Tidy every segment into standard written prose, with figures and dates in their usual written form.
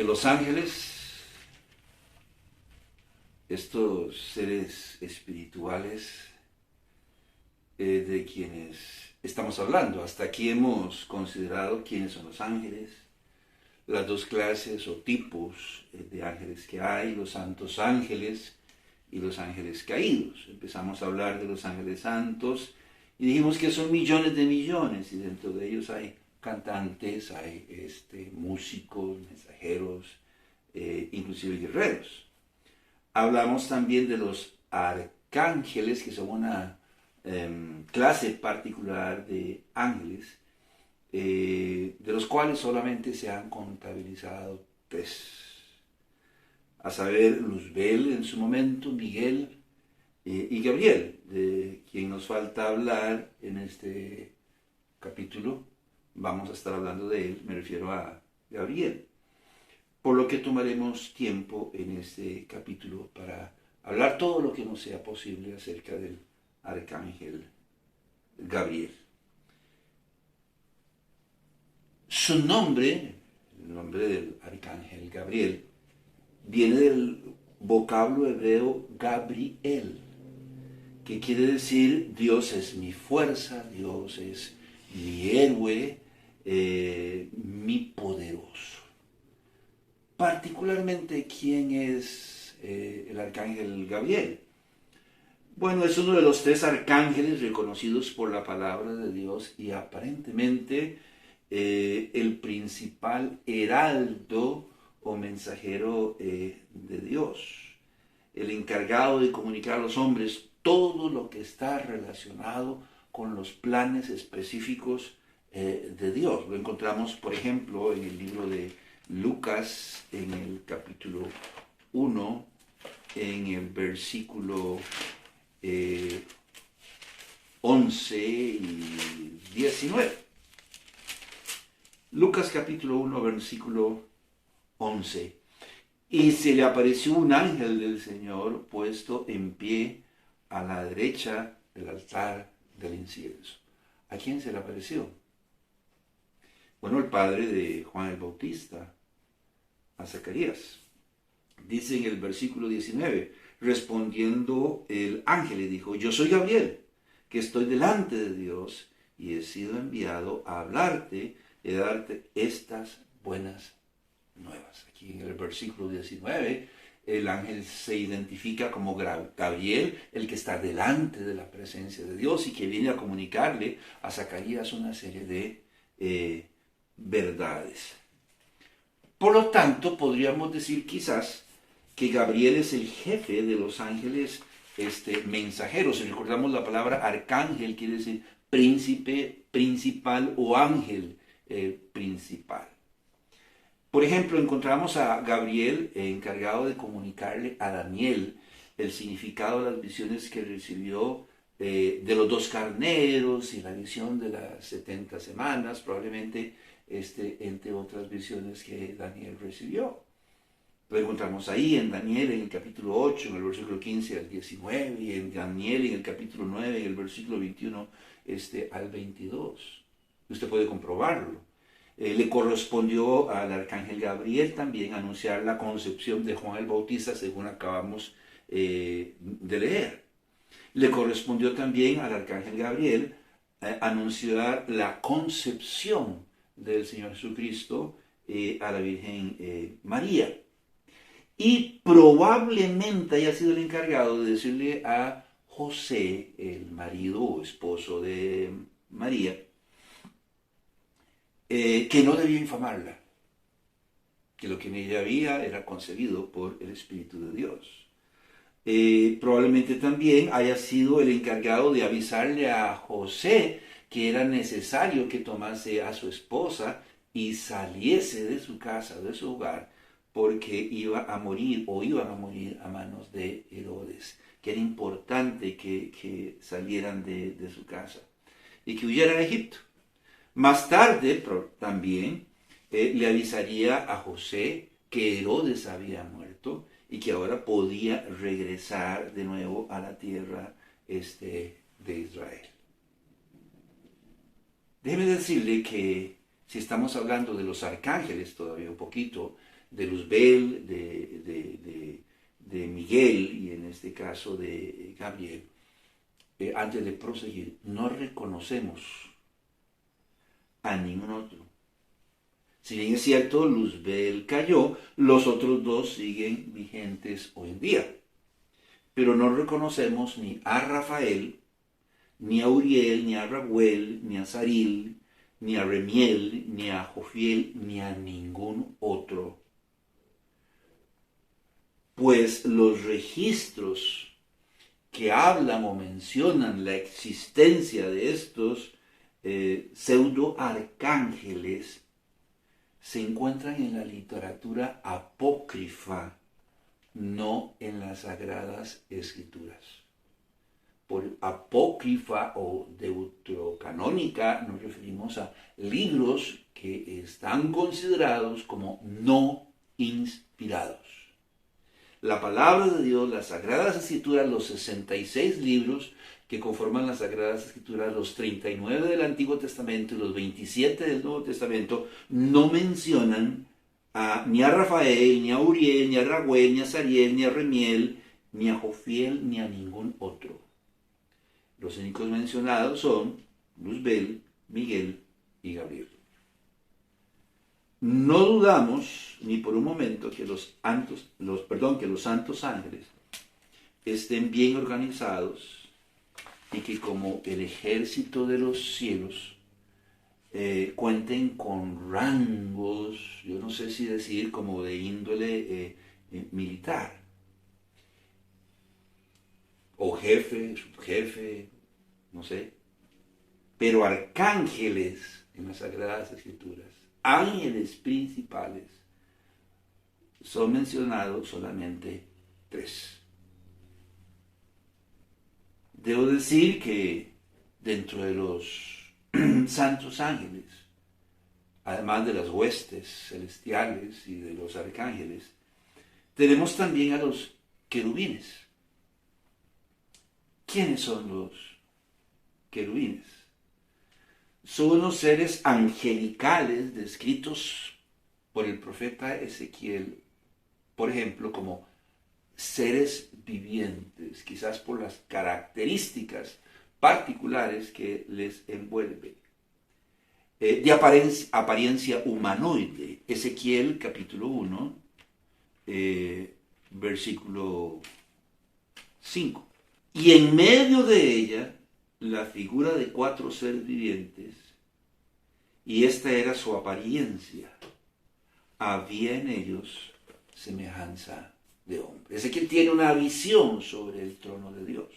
de los ángeles, estos seres espirituales de quienes estamos hablando. Hasta aquí hemos considerado quiénes son los ángeles, las dos clases o tipos de ángeles que hay, los santos ángeles y los ángeles caídos. Empezamos a hablar de los ángeles santos y dijimos que son millones de millones, y dentro de ellos hay cantantes, hay músicos, mensajeros, inclusive guerreros. Hablamos también de los arcángeles, que son una clase particular de ángeles, de los cuales solamente se han contabilizado 3. A saber, Luzbel en su momento, Miguel y Gabriel, de quien nos falta hablar en este capítulo. Vamos a estar hablando de él, me refiero a Gabriel. Por lo que tomaremos tiempo en este capítulo para hablar todo lo que nos sea posible acerca del arcángel Gabriel. Su nombre, el nombre del arcángel Gabriel, viene del vocablo hebreo Gabriel, que quiere decir Dios es mi fuerza, Dios es mi héroe, mi poderoso. Particularmente, ¿quién es el arcángel Gabriel? Bueno, es uno de los 3 arcángeles reconocidos por la palabra de Dios y aparentemente el principal heraldo o mensajero de Dios, el encargado de comunicar a los hombres todo lo que está relacionado con los planes específicos de Dios. Lo encontramos, por ejemplo, en el libro de Lucas, en el capítulo 1, en el versículo 11 y 19. Lucas capítulo 1, versículo 11. Y se le apareció un ángel del Señor puesto en pie a la derecha del altar del incienso. ¿A quién se le apareció? Bueno, el padre de Juan el Bautista, a Zacarías. Dice en el versículo 19, respondiendo el ángel le dijo, yo soy Gabriel, que estoy delante de Dios y he sido enviado a hablarte y a darte estas buenas nuevas. Aquí en el versículo 19, el ángel se identifica como Gabriel, el que está delante de la presencia de Dios y que viene a comunicarle a Zacarías una serie de verdades. Por lo tanto, podríamos decir quizás que Gabriel es el jefe de los ángeles mensajeros. Si recordamos la palabra arcángel, quiere decir príncipe, principal o ángel principal. Por ejemplo, encontramos a Gabriel encargado de comunicarle a Daniel el significado de las visiones que recibió de los 2 carneros y la visión de las 70 semanas, probablemente entre otras visiones que Daniel recibió. Lo encontramos ahí en Daniel en el capítulo 8, en el versículo 15 al 19, y en Daniel en el capítulo 9, en el versículo 21 al 22. Usted puede comprobarlo. Le correspondió al arcángel Gabriel también anunciar la concepción de Juan el Bautista, según acabamos de leer. Le correspondió también al arcángel Gabriel anunciar la concepción del Señor Jesucristo a la Virgen María. Y probablemente haya sido el encargado de decirle a José, el marido o esposo de María, que no debía infamarla, que lo que en ella había era concebido por el Espíritu de Dios. Probablemente también haya sido el encargado de avisarle a José que era necesario que tomase a su esposa y saliese de su casa, de su hogar, porque iba a morir o iban a morir a manos de Herodes, que era importante que salieran de su casa y que huyeran a Egipto. Más tarde también le avisaría a José que Herodes había muerto y que ahora podía regresar de nuevo a la tierra de Israel. Déjeme decirle que si estamos hablando de los arcángeles todavía un poquito, de Luzbel, de Miguel y en este caso de Gabriel, antes de proseguir, no reconocemos a ningún otro. Si bien es cierto, Luzbel cayó, los otros dos siguen vigentes hoy en día. Pero no reconocemos ni a Rafael, ni a Uriel, ni a Raguel, ni a Saril, ni a Remiel, ni a Jofiel, ni a ningún otro. Pues los registros que hablan o mencionan la existencia de estos pseudo arcángeles se encuentran en la literatura apócrifa, no en las Sagradas Escrituras. Por apócrifa o deuterocanónica nos referimos a libros que están considerados como no inspirados. La palabra de Dios, las Sagradas Escrituras, los 66 libros que conforman las Sagradas Escrituras, los 39 del Antiguo Testamento y los 27 del Nuevo Testamento, no mencionan ni a Rafael, ni a Uriel, ni a Raguel, ni a Sariel, ni a Remiel, ni a Jofiel, ni a ningún otro. Los únicos mencionados son Luzbel, Miguel y Gabriel. No dudamos ni por un momento que los santos ángeles estén bien organizados y que como el ejército de los cielos cuenten con rangos, yo no sé si decir como de índole militar, o jefe, subjefe, no sé, pero arcángeles en las Sagradas Escrituras, ángeles principales, son mencionados solamente 3. Debo decir que dentro de los santos ángeles, además de las huestes celestiales y de los arcángeles, tenemos también a los querubines. ¿Quiénes son los querubines? Son unos seres angelicales descritos por el profeta Ezequiel, por ejemplo, como seres vivientes, quizás por las características particulares que les envuelven. De apariencia humanoide. Ezequiel capítulo 1, versículo 5. Y en medio de ella, la figura de 4 seres vivientes, y esta era su apariencia. Había en ellos semejanza de hombre. Ezequiel tiene una visión sobre el trono de Dios.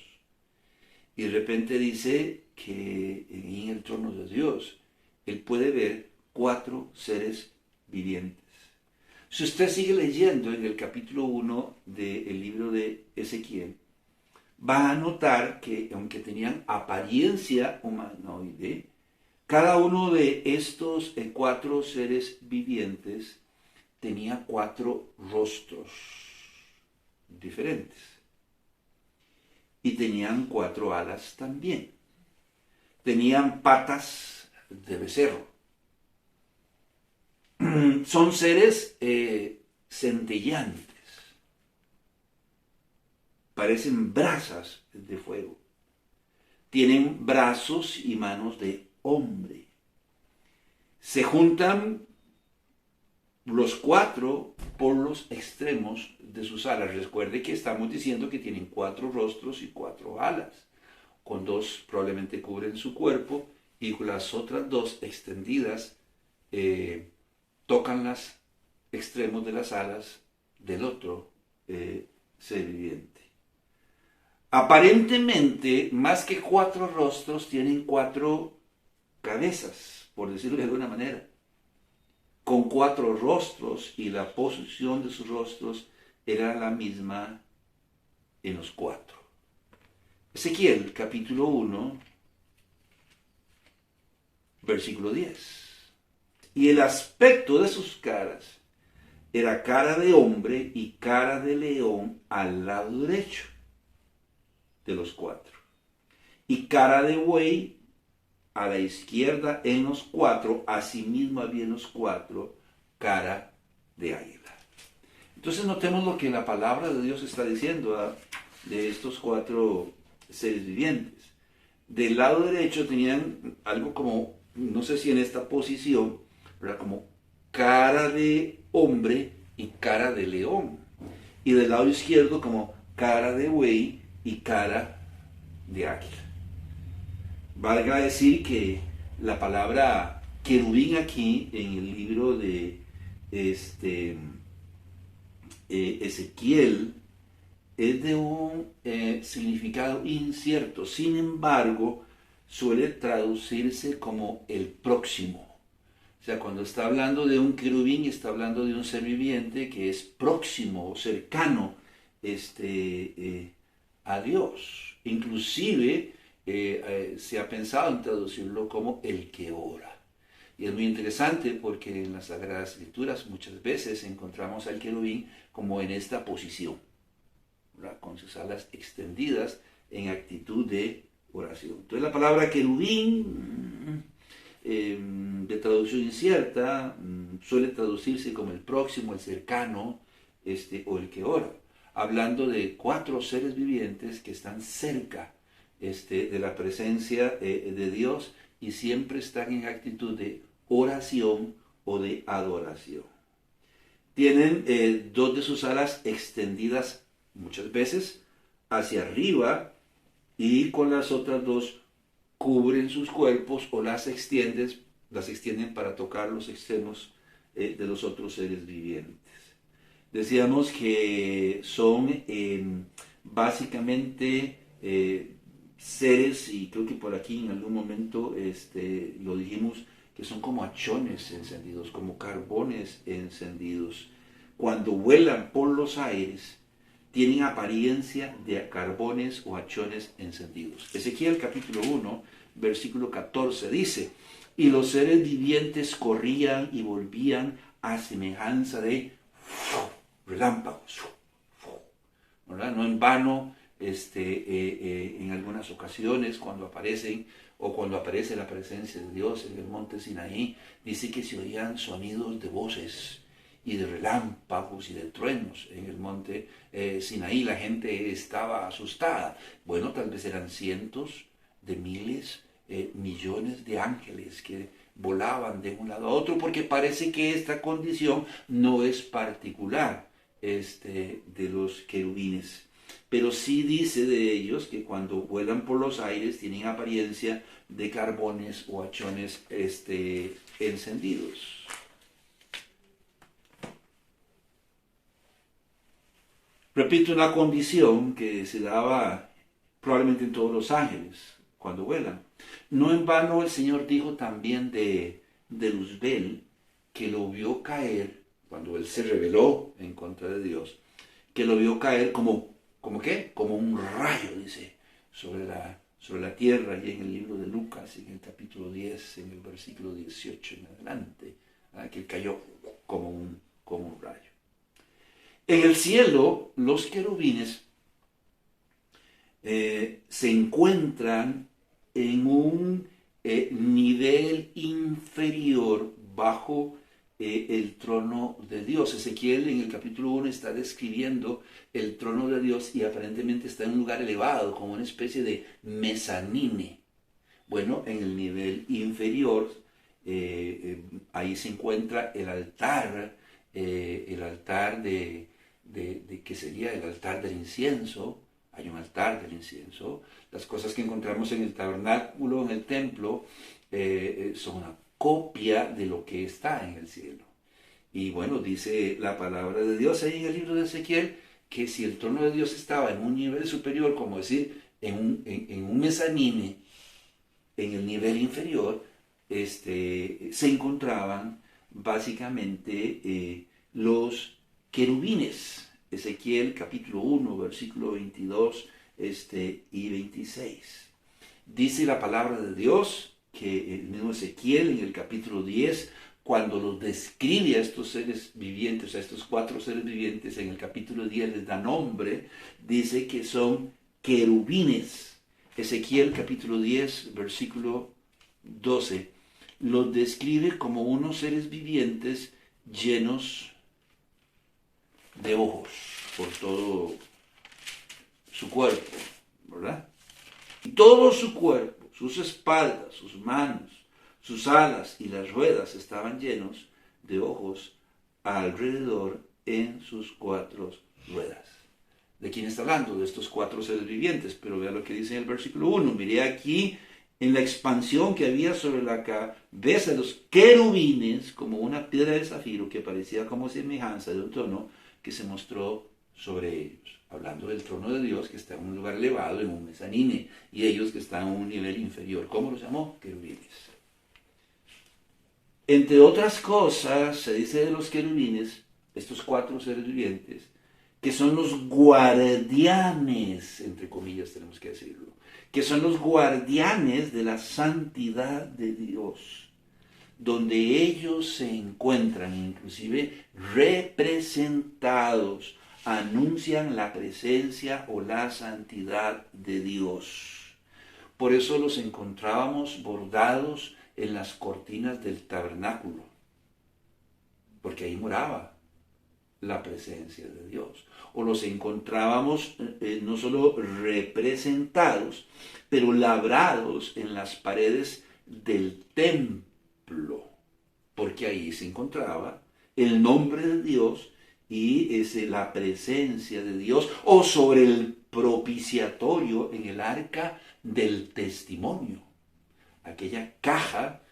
Y de repente dice que en el trono de Dios, él puede ver 4 seres vivientes. Si usted sigue leyendo en el capítulo 1 del libro de Ezequiel, va a notar que aunque tenían apariencia humanoide, cada uno de estos 4 seres vivientes tenía 4 rostros diferentes. Y tenían 4 alas también. Tenían patas de becerro. Son seres centellantes. Parecen brasas de fuego. Tienen brazos y manos de hombre. Se juntan los 4 por los extremos de sus alas. Recuerde que estamos diciendo que tienen 4 rostros y 4 alas. Con 2 probablemente cubren su cuerpo y con las otras 2 extendidas tocan los extremos de las alas del otro ser viviente. Aparentemente, más que 4 rostros, tienen 4 cabezas, por decirlo de alguna manera. Con 4 rostros, y la posición de sus rostros era la misma en los 4. Ezequiel, capítulo 1, versículo 10. Y el aspecto de sus caras era cara de hombre y cara de león al lado derecho de los 4. Y cara de buey a la izquierda en los 4, asimismo había en los 4 cara de águila. Entonces notemos lo que la palabra de Dios está diciendo de estos 4 seres vivientes. Del lado derecho tenían algo como, no sé si en esta posición, ¿verdad? Como cara de hombre y cara de león. Y del lado izquierdo como cara de buey y cara de águila. Valga decir que la palabra querubín aquí en el libro de Ezequiel es de un significado incierto. Sin embargo, suele traducirse como el próximo. O sea, cuando está hablando de un querubín, está hablando de un ser viviente que es próximo o cercano a Dios. Inclusive se ha pensado en traducirlo como el que ora. Y es muy interesante porque en las Sagradas Escrituras muchas veces encontramos al querubín como en esta posición, ¿verdad? Con sus alas extendidas en actitud de oración. Entonces la palabra querubín, de traducción incierta, suele traducirse como el próximo, el cercano, o el que ora, hablando de 4 seres vivientes que están cerca de la presencia de Dios y siempre están en actitud de oración o de adoración. Tienen 2 de sus alas extendidas muchas veces hacia arriba y con las otras 2 cubren sus cuerpos o las extienden para tocar los extremos de los otros seres vivientes. Decíamos que son básicamente seres, y creo que por aquí en algún momento lo dijimos, que son como hachones encendidos, como carbones encendidos. Cuando vuelan por los aires, tienen apariencia de carbones o hachones encendidos. Ezequiel capítulo 1, versículo 14 dice, y los seres vivientes corrían y volvían a semejanza de relámpagos. ¿Verdad? No en vano, en algunas ocasiones cuando aparecen o cuando aparece la presencia de Dios en el monte Sinaí, dice que se oían sonidos de voces y de relámpagos y de truenos en el monte Sinaí. La gente estaba asustada. Bueno, tal vez eran cientos de miles, millones de ángeles que volaban de un lado a otro, porque parece que esta condición no es particular de los querubines. Pero sí dice de ellos que cuando vuelan por los aires tienen apariencia de carbones o hachones encendidos. Repito, una condición que se daba probablemente en todos los ángeles cuando vuelan. No en vano el Señor dijo también de Luzbel, que lo vio caer, cuando él se rebeló en contra de Dios, que lo vio caer como ¿qué? Como un rayo, dice, sobre la tierra, y en el libro de Lucas, en el capítulo 10, en el versículo 18 en adelante, que él cayó como un rayo. En el cielo, los querubines se encuentran en un nivel inferior bajo el trono de Dios. Ezequiel en el capítulo 1 está describiendo el trono de Dios y aparentemente está en un lugar elevado, como una especie de mezanine. Bueno, en el nivel inferior, ahí se encuentra el altar que sería el altar del incienso. Hay un altar del incienso. Las cosas que encontramos en el tabernáculo, en el templo, son una copia de lo que está en el cielo. Y bueno, dice la palabra de Dios ahí en el libro de Ezequiel, que si el trono de Dios estaba en un nivel superior, como decir, en un mezanine, en el nivel inferior, se encontraban básicamente los querubines. Ezequiel capítulo 1, versículo 22 y 26. Dice la palabra de Dios que el mismo Ezequiel en el capítulo 10, cuando los describe a estos seres vivientes, a estos 4 seres vivientes, en el capítulo 10 les da nombre, dice que son querubines. Ezequiel capítulo 10, versículo 12, los describe como unos seres vivientes llenos de ojos por todo su cuerpo, ¿verdad? Y todo su cuerpo, sus espaldas, sus manos, sus alas y las ruedas estaban llenos de ojos alrededor en sus cuatro ruedas. ¿De quién está hablando? De estos cuatro seres vivientes. Pero vea lo que dice en el versículo 1. Miré aquí en la expansión que había sobre la cabeza de los querubines, como una piedra de zafiro que parecía como semejanza de un trono que se mostró sobre ellos. Hablando del trono de Dios que está en un lugar elevado, en un mezanine, y ellos que están en un nivel inferior. ¿Cómo los llamó? Querubines. Entre otras cosas, se dice de los querubines, estos cuatro seres vivientes, que son los guardianes, entre comillas tenemos que decirlo, que son los guardianes de la santidad de Dios, donde ellos se encuentran, inclusive representados, anuncian la presencia o la santidad de Dios. Por eso los encontrábamos bordados en las cortinas del tabernáculo, porque ahí moraba la presencia de Dios. O los encontrábamos no solo representados, pero labrados en las paredes del templo, porque ahí se encontraba el nombre de Dios y la presencia de Dios, o sobre el propiciatorio en el arca del testimonio. Aquella caja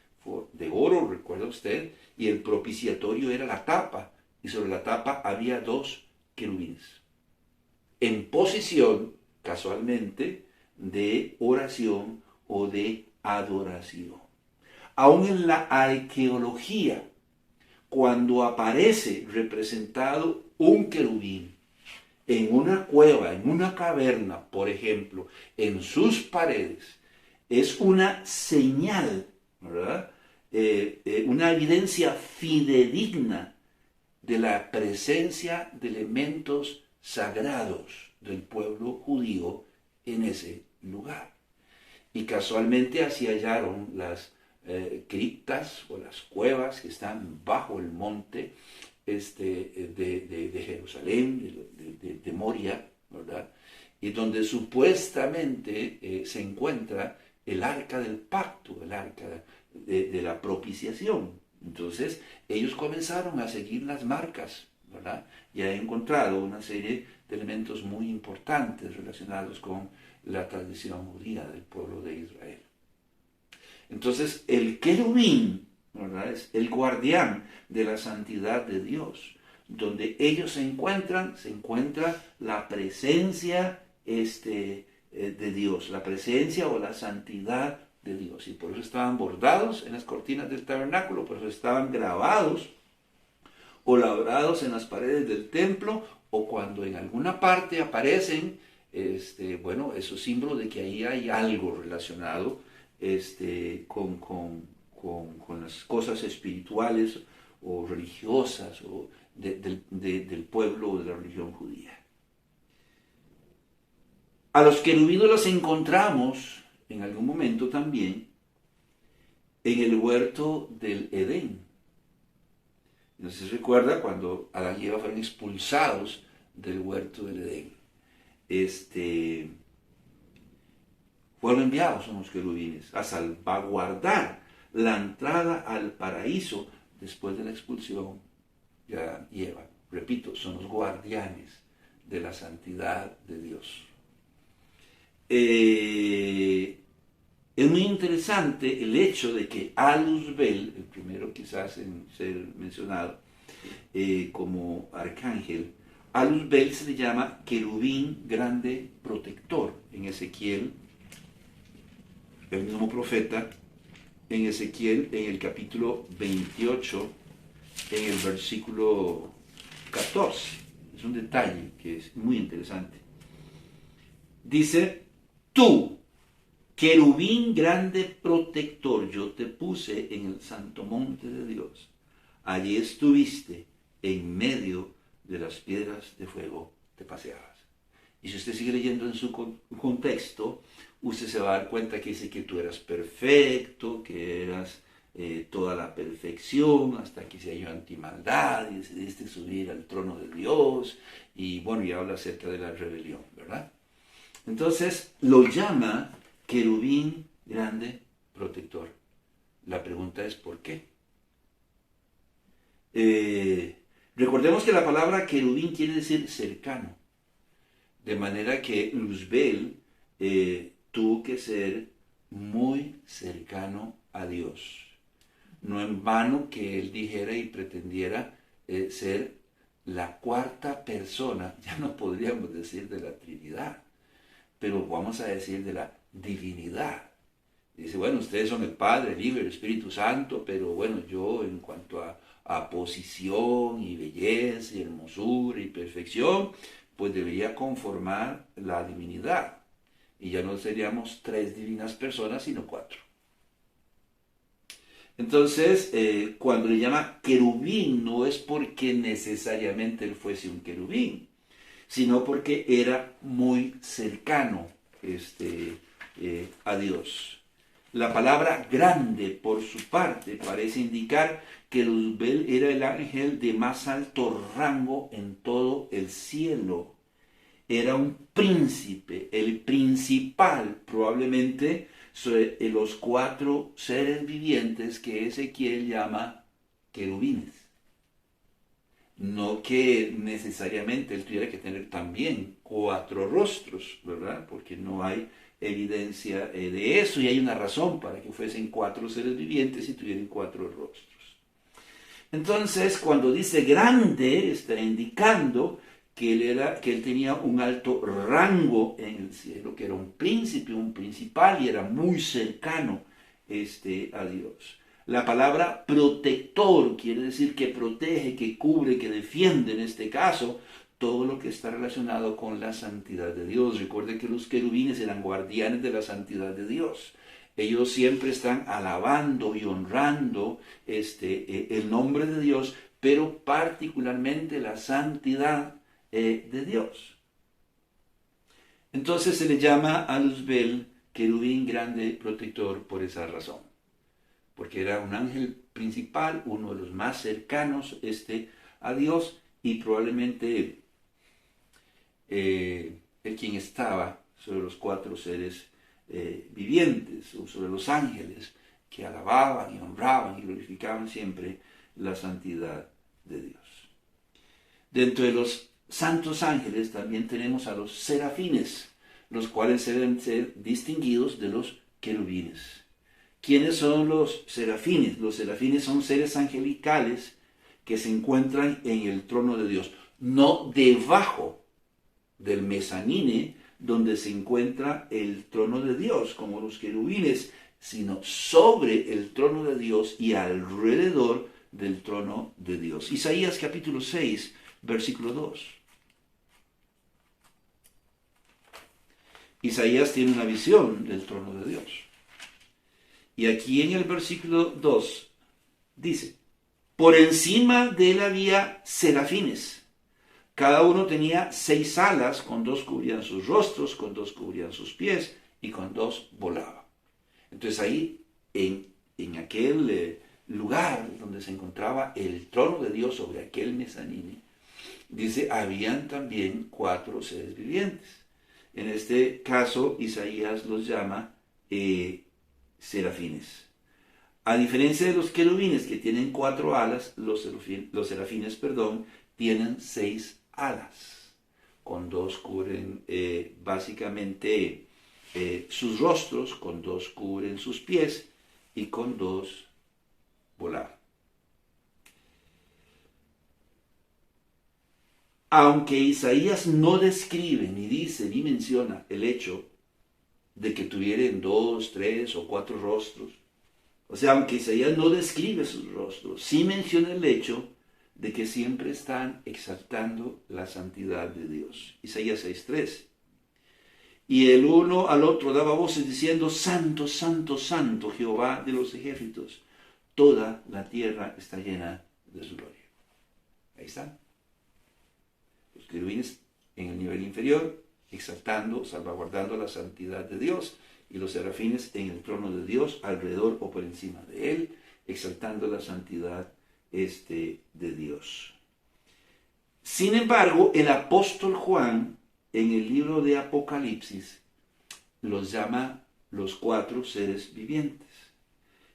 de oro, recuerda usted, y el propiciatorio era la tapa, y sobre la tapa había dos querubines, en posición, casualmente, de oración o de adoración. Aún en la arqueología, cuando aparece representado un querubín en una cueva, en una caverna, por ejemplo, en sus paredes, es una señal, ¿verdad? Una evidencia fidedigna de la presencia de elementos sagrados del pueblo judío en ese lugar. Y casualmente así hallaron las criptas o las cuevas que están bajo el monte de Jerusalén, de Moria, ¿verdad? Y donde supuestamente se encuentra el arca del pacto, el arca de la propiciación. Entonces ellos comenzaron a seguir las marcas, ¿verdad? Y han encontrado una serie de elementos muy importantes relacionados con la tradición judía del pueblo de Israel. Entonces el querubín, ¿verdad?, es el guardián de la santidad de Dios. Donde ellos se encuentra la presencia de Dios, la presencia o la santidad de Dios. Y por eso estaban bordados en las cortinas del tabernáculo, por eso estaban grabados o labrados en las paredes del templo, o cuando en alguna parte aparecen, bueno, eso es símbolo de que ahí hay algo relacionado con las cosas espirituales o religiosas o del pueblo o de la religión judía. A los querubines los encontramos en algún momento también en el huerto del Edén. Entonces recuerda cuando Adán y Eva fueron expulsados del huerto del Edén. Fueron enviados unos querubines a salvaguardar la entrada al paraíso después de la expulsión de Adán y Eva. Repito, son los guardianes de la santidad de Dios. Es muy interesante el hecho de que Alusbel, el primero quizás en ser mencionado como arcángel, Alusbel se le llama querubín grande protector en Ezequiel, el mismo profeta, en Ezequiel, en el capítulo 28, en el versículo 14. Es un detalle que es muy interesante. Dice, tú, querubín grande protector, yo te puse en el santo monte de Dios. Allí estuviste, en medio de las piedras de fuego te paseabas. Y si usted sigue leyendo en su contexto, usted se va a dar cuenta que dice que tú eras perfecto, que eras toda la perfección, hasta que se halló antimaldad y decidiste subir al trono de Dios, y bueno, y habla acerca de la rebelión, ¿verdad? Entonces lo llama querubín grande protector. La pregunta es ¿por qué? Recordemos que la palabra querubín quiere decir cercano, de manera que Luzbel tuvo que ser muy cercano a Dios. No en vano que él dijera y pretendiera ser la cuarta persona, ya no podríamos decir de la Trinidad, pero vamos a decir de la divinidad. Dice, bueno, ustedes son el Padre, el Hijo y el Espíritu Santo, pero bueno, yo en cuanto a posición y belleza y hermosura y perfección, pues debería conformar la divinidad. Y ya no seríamos 3 divinas personas, sino 4. Entonces, cuando le llama querubín, no es porque necesariamente él fuese un querubín, sino porque era muy cercano a Dios. La palabra grande, por su parte, parece indicar que Luzbel era el ángel de más alto rango en todo el cielo. Era un príncipe, el principal probablemente sobre los 4 seres vivientes que Ezequiel llama querubines. No que necesariamente él tuviera que tener también 4 rostros, ¿verdad? Porque no hay evidencia de eso, y hay una razón para que fuesen 4 seres vivientes y tuvieran 4 rostros. Entonces, cuando dice grande, está indicando que él tenía un alto rango en el cielo, que era un príncipe, un principal, y era muy cercano a Dios. La palabra protector quiere decir que protege, que cubre, que defiende, en este caso, todo lo que está relacionado con la santidad de Dios. Recuerde que los querubines eran guardianes de la santidad de Dios. Ellos siempre están alabando y honrando el nombre de Dios, pero particularmente la santidad de Dios. Entonces se le llama a Luzbel querubín grande protector por esa razón, porque era un ángel principal, uno de los más cercanos a Dios, y probablemente el quien estaba sobre los 4 seres vivientes, o sobre los ángeles, que alababan y honraban y glorificaban siempre la santidad de Dios. Dentro de los santos ángeles también tenemos a los serafines, los cuales deben ser distinguidos de los querubines. ¿Quiénes son los serafines? Los serafines son seres angelicales que se encuentran en el trono de Dios, no debajo del mezanine donde se encuentra el trono de Dios, como los querubines, sino sobre el trono de Dios y alrededor del trono de Dios. Isaías capítulo 6, versículo 2. Isaías tiene una visión del trono de Dios. Y aquí en el versículo 2 dice, por encima de él había serafines. Cada uno tenía 6 alas, con 2 cubrían sus rostros, con 2 cubrían sus pies y con 2 volaba. Entonces ahí, en aquel lugar donde se encontraba el trono de Dios sobre aquel mezanine, dice, habían también 4 seres vivientes. En este caso, Isaías los llama serafines. A diferencia de los querubines, que tienen 4 alas, los serafines, tienen 6 alas. Con 2 cubren básicamente sus rostros, con 2 cubren sus pies y con 2 volar. Aunque Isaías no describe, ni dice, ni menciona el hecho de que tuvieran 2, 3 o 4 rostros, o sea, aunque Isaías no describe sus rostros, sí menciona el hecho de que siempre están exaltando la santidad de Dios. Isaías 6:3. Y el uno al otro daba voces diciendo, Santo, Santo, Santo, Jehová de los ejércitos. Toda la tierra está llena de su gloria. Ahí está. Los querubines en el nivel inferior, exaltando, salvaguardando la santidad de Dios, y los serafines en el trono de Dios, alrededor o por encima de él, exaltando la santidad de Dios. Sin embargo, el apóstol Juan, en el libro de Apocalipsis, los llama los 4 seres vivientes.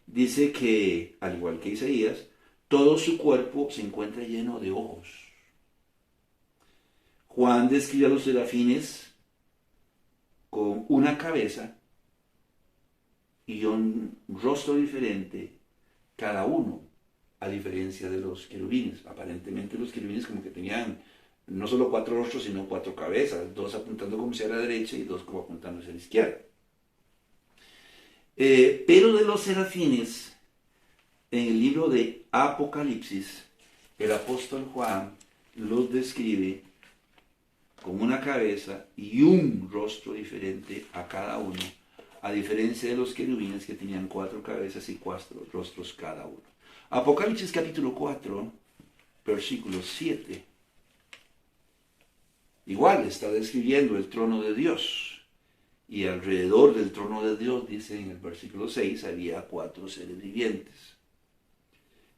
Dice que, al igual que Isaías, todo su cuerpo se encuentra lleno de ojos. Juan describe a los serafines con una cabeza y un rostro diferente cada uno, a diferencia de los querubines. Aparentemente los querubines como que tenían no solo 4 rostros, sino 4 cabezas, 2 apuntando como hacia la derecha y 2 como apuntando hacia la izquierda. Pero de los serafines, en el libro de Apocalipsis, el apóstol Juan los describe con una cabeza y un rostro diferente a cada uno, a diferencia de los querubines que tenían 4 cabezas y 4 rostros cada uno. Apocalipsis capítulo 4, versículo 7. Igual está describiendo el trono de Dios. Y alrededor del trono de Dios, dice en el versículo 6, había 4 seres vivientes,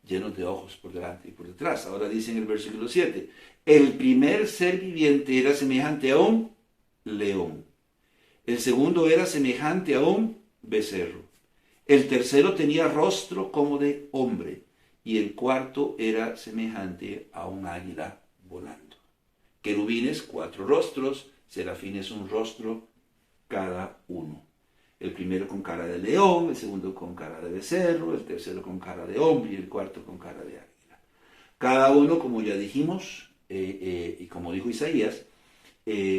llenos de ojos por delante y por detrás. Ahora dice en el versículo 7, el primer ser viviente era semejante a un león. El segundo era semejante a un becerro. El tercero tenía rostro como de hombre. Y el cuarto era semejante a un águila volando. Querubines, 4 rostros. Serafines, un rostro cada uno. El primero con cara de león, el segundo con cara de becerro, el tercero con cara de hombre y el cuarto con cara de águila. Cada uno, como ya dijimos, y como dijo Isaías,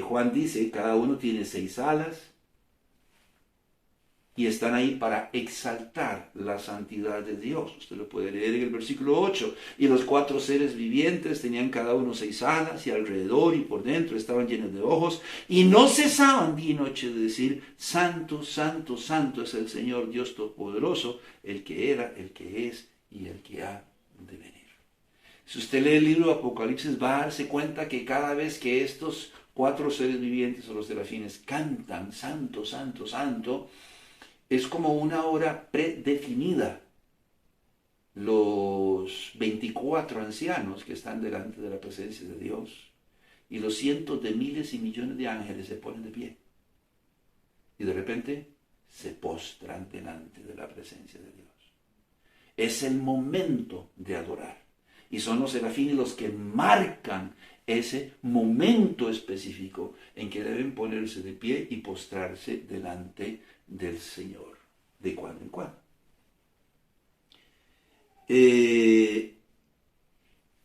Juan dice, cada uno tiene 6 alas y están ahí para exaltar la santidad de Dios. Usted lo puede leer en el versículo 8. Y los 4 seres vivientes tenían cada uno 6 alas y alrededor y por dentro estaban llenos de ojos y no cesaban día y noche de decir, santo, santo, santo es el Señor Dios Todopoderoso, el que era, el que es y el que ha de venir. Si usted lee el libro de Apocalipsis va a darse cuenta que cada vez que estos 4 seres vivientes o los serafines cantan, santo, santo, santo, es como una hora predefinida. Los 24 ancianos que están delante de la presencia de Dios y los cientos de miles y millones de ángeles se ponen de pie. Y de repente se postran delante de la presencia de Dios. Es el momento de adorar. Y son los serafines los que marcan ese momento específico en que deben ponerse de pie y postrarse delante del Señor, de cuando en cuando.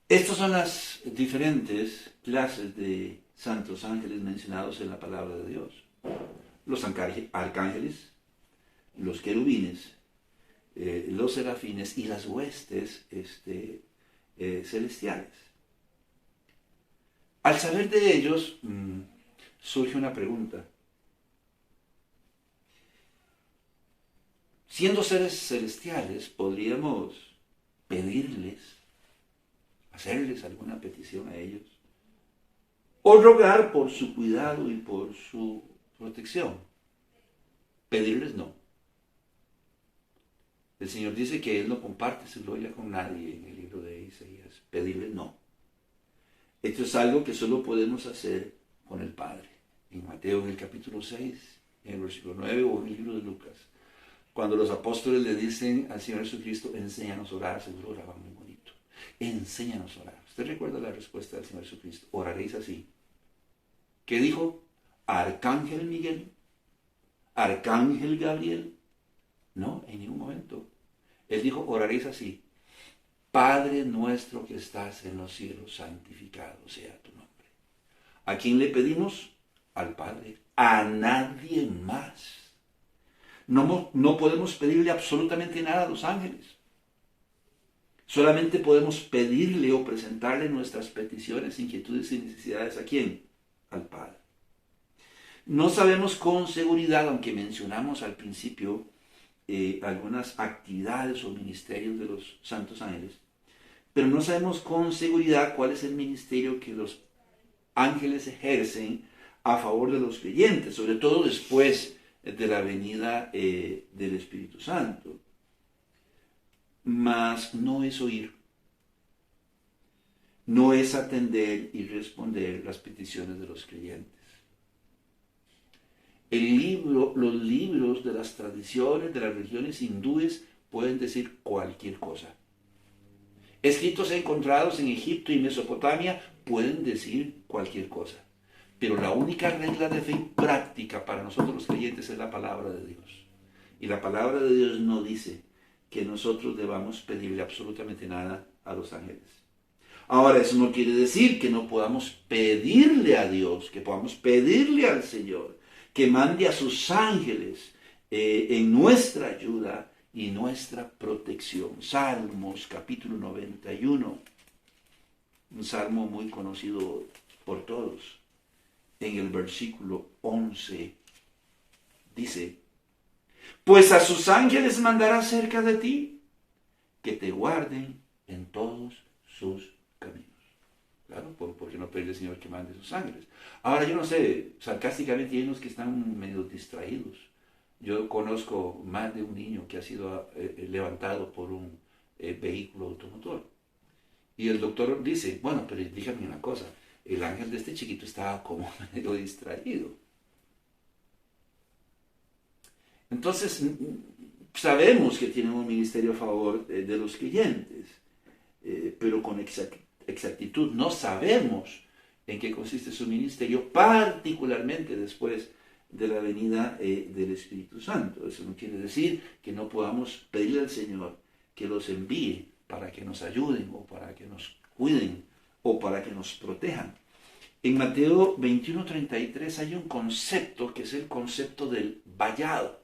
Estas son las diferentes clases de santos ángeles mencionados en la palabra de Dios. Los arcángeles, los querubines, los serafines y las huestes celestiales. Al saber de ellos, surge una pregunta. Siendo seres celestiales, podríamos pedirles, hacerles alguna petición a ellos, o rogar por su cuidado y por su protección. Pedirles no. El Señor dice que Él no comparte su gloria con nadie en el libro de Isaías. Pedirles no. Esto es algo que solo podemos hacer con el Padre. En Mateo, en el capítulo 6, en el versículo 9 o en el libro de Lucas. Cuando los apóstoles le dicen al Señor Jesucristo, enséñanos a orar, seguro oraba muy bonito. Enséñanos a orar. ¿Usted recuerda la respuesta del Señor Jesucristo? Oraréis así. ¿Qué dijo? ¿Arcángel Miguel? ¿Arcángel Gabriel? No, en ningún momento. Él dijo, oraréis así. Padre nuestro que estás en los cielos, santificado sea tu nombre. ¿A quién le pedimos? Al Padre. A nadie más. No podemos pedirle absolutamente nada a los ángeles. Solamente podemos pedirle o presentarle nuestras peticiones, inquietudes y necesidades. ¿A quién? Al Padre. No sabemos con seguridad, aunque mencionamos al principio algunas actividades o ministerios de los santos ángeles, pero no sabemos con seguridad cuál es el ministerio que los ángeles ejercen a favor de los creyentes, sobre todo después de la venida del Espíritu Santo. mas no es oír, no es atender y responder las peticiones de los creyentes. Los libros de las tradiciones de las religiones hindúes pueden decir cualquier cosa. Escritos encontrados en Egipto y Mesopotamia pueden decir cualquier cosa. Pero la única regla de fe práctica para nosotros los creyentes es la palabra de Dios. Y la palabra de Dios no dice que nosotros debamos pedirle absolutamente nada a los ángeles. Ahora, eso no quiere decir que no podamos pedirle a Dios, que podamos pedirle al Señor, que mande a sus ángeles en nuestra ayuda y nuestra protección. Salmos capítulo 91, un salmo muy conocido por todos. En el versículo 11 dice: pues a sus ángeles mandará cerca de ti, que te guarden en todos sus caminos. Claro, porque no pedirle al Señor que mande sus ángeles. Ahora, yo no sé, sarcásticamente hay unos que están medio distraídos. Yo conozco más de un niño que ha sido levantado por un vehículo automotor. Y el doctor dice: bueno, pero dígame una cosa, el ángel de este chiquito estaba como medio distraído. Entonces, sabemos que tienen un ministerio a favor de los creyentes, pero con exactitud no sabemos en qué consiste su ministerio, particularmente después de la venida del Espíritu Santo. Eso no quiere decir que no podamos pedirle al Señor que los envíe para que nos ayuden, o para que nos cuiden, o para que nos protejan. En Mateo 21:33 hay un concepto que es el concepto del vallado,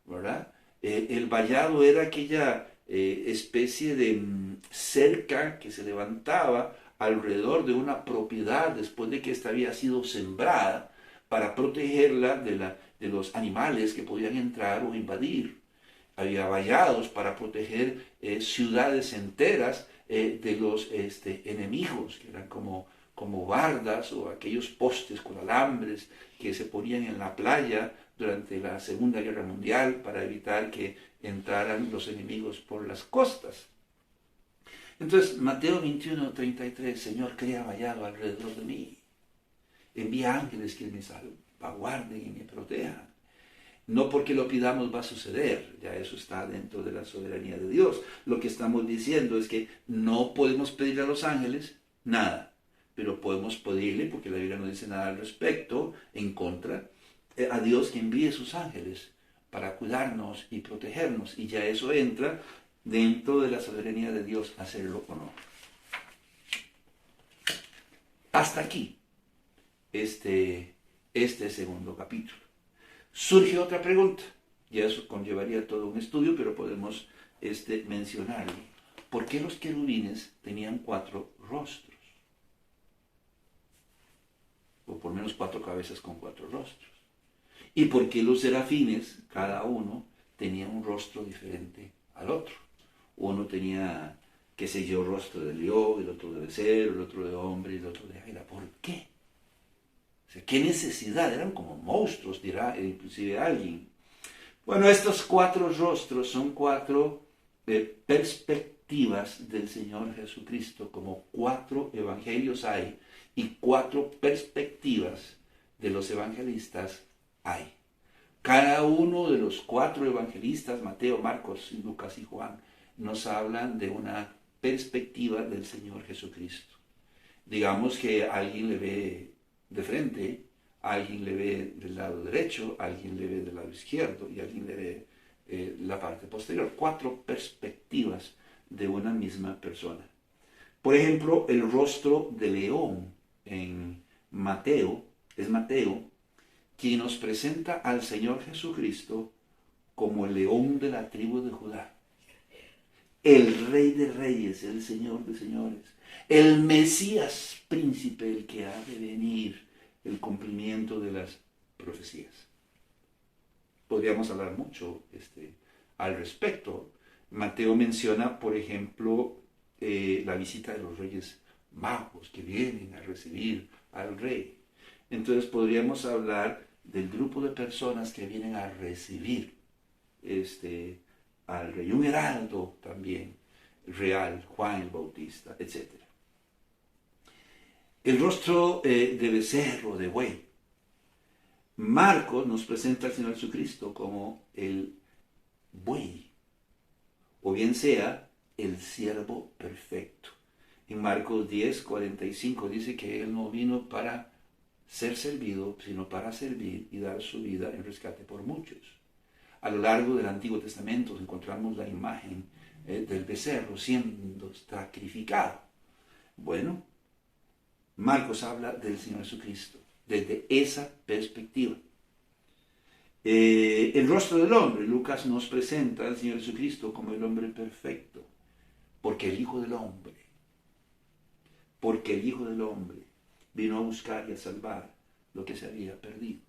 ¿verdad? El vallado era aquella especie de cerca que se levantaba alrededor de una propiedad después de que ésta había sido sembrada, para protegerla de los animales que podían entrar o invadir. Había vallados para proteger ciudades enteras de los enemigos, que eran como bardas o aquellos postes con alambres que se ponían en la playa durante la Segunda Guerra Mundial para evitar que entraran los enemigos por las costas. Entonces, Mateo 21:33, Señor, crea vallado alrededor de mí. Envía ángeles que me salvaguarden y me protejan. No porque lo pidamos va a suceder, ya eso está dentro de la soberanía de Dios. Lo que estamos diciendo es que no podemos pedirle a los ángeles nada, pero podemos pedirle, porque la Biblia no dice nada al respecto, en contra, a Dios que envíe sus ángeles para cuidarnos y protegernos, y ya eso entra dentro de la soberanía de Dios, hacerlo o no. Hasta aquí este segundo capítulo. Surge otra pregunta, y eso conllevaría todo un estudio, pero podemos mencionarlo. ¿Por qué los querubines tenían 4 rostros? O por lo menos 4 cabezas con 4 rostros. ¿Y por qué los serafines, cada uno, tenía un rostro diferente al otro? Uno tenía, qué sé yo, rostro de león, el otro de becerro, el otro de hombre y el otro de águila. ¿Por qué? O sea, ¿qué necesidad? Eran como monstruos, dirá inclusive alguien. Bueno, estos 4 rostros son 4 perspectivas del Señor Jesucristo, como 4 evangelios hay y 4 perspectivas de los evangelistas hay. Cada uno de los 4 evangelistas, Mateo, Marcos, Lucas y Juan, nos hablan de una perspectiva del Señor Jesucristo. Digamos que alguien le ve de frente, alguien le ve del lado derecho, alguien le ve del lado izquierdo y alguien le ve la parte posterior. 4 perspectivas de una misma persona. Por ejemplo, el rostro de león en Mateo, es Mateo quien nos presenta al Señor Jesucristo como el león de la tribu de Judá, el Rey de Reyes, el Señor de Señores, el Mesías príncipe, el que ha de venir, el cumplimiento de las profecías. Podríamos hablar mucho al respecto. Mateo menciona, por ejemplo, la visita de los Reyes Magos que vienen a recibir al Rey. Entonces podríamos hablar del grupo de personas que vienen a recibir al rey, un heraldo también real, Juan el Bautista, etc. El rostro de becerro, de buey. Marcos nos presenta al Señor Jesucristo como el buey, o bien sea el siervo perfecto. En Marcos 10:45 dice que Él no vino para ser servido, sino para servir y dar su vida en rescate por muchos. A lo largo del Antiguo Testamento encontramos la imagen del becerro siendo sacrificado. Bueno, Marcos habla del Señor Jesucristo desde esa perspectiva. El rostro del hombre, Lucas nos presenta al Señor Jesucristo como el hombre perfecto, porque el Hijo del Hombre vino a buscar y a salvar lo que se había perdido.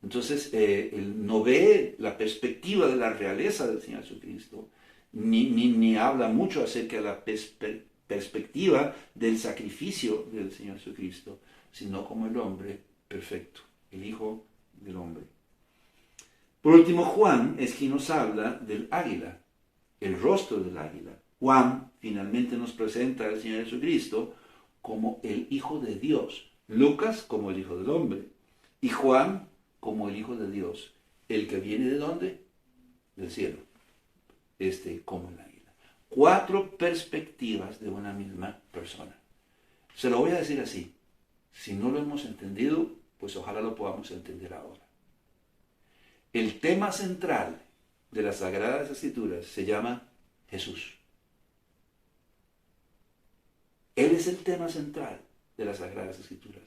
Entonces, él no ve la perspectiva de la realeza del Señor Jesucristo, ni habla mucho acerca de la perspectiva del sacrificio del Señor Jesucristo, sino como el hombre perfecto, el Hijo del Hombre. Por último, Juan es quien nos habla del águila, el rostro del águila. Juan finalmente nos presenta al Señor Jesucristo como el Hijo de Dios, Lucas como el Hijo del Hombre, y Juan como el Hijo de Dios, el que viene ¿de dónde? Del cielo, como el águila. 4 perspectivas de una misma persona. Se lo voy a decir así, si no lo hemos entendido, pues ojalá lo podamos entender ahora. El tema central de las Sagradas Escrituras se llama Jesús. Él es el tema central de las Sagradas Escrituras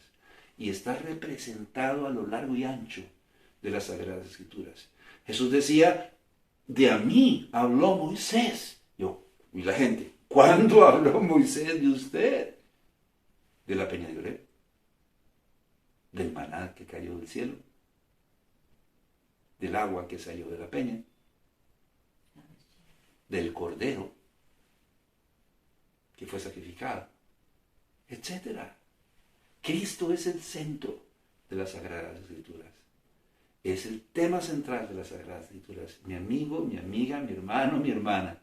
y está representado a lo largo y ancho de las Sagradas Escrituras. Jesús decía, de a mí habló Moisés. Y la gente, ¿cuándo habló Moisés de usted? De la peña de Oreb, del maná que cayó del cielo, del agua que salió de la peña, del cordero que fue sacrificado, etc. Cristo es el centro de las Sagradas Escrituras. Es el tema central de las Sagradas Escrituras. Mi amigo, mi amiga, mi hermano, mi hermana.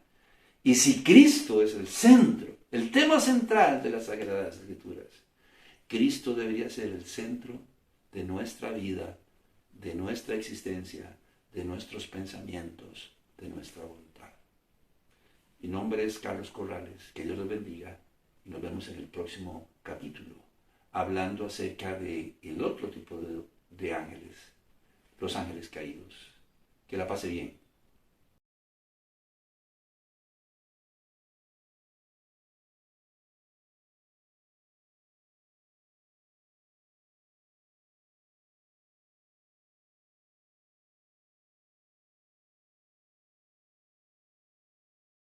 Y si Cristo es el centro, el tema central de las Sagradas Escrituras, Cristo debería ser el centro de nuestra vida, de nuestra existencia, de nuestros pensamientos, de nuestra voluntad. Mi nombre es Carlos Corrales, que Dios los bendiga y nos vemos en el próximo capítulo, hablando acerca del otro tipo de ángeles, los ángeles caídos. Que la pase bien.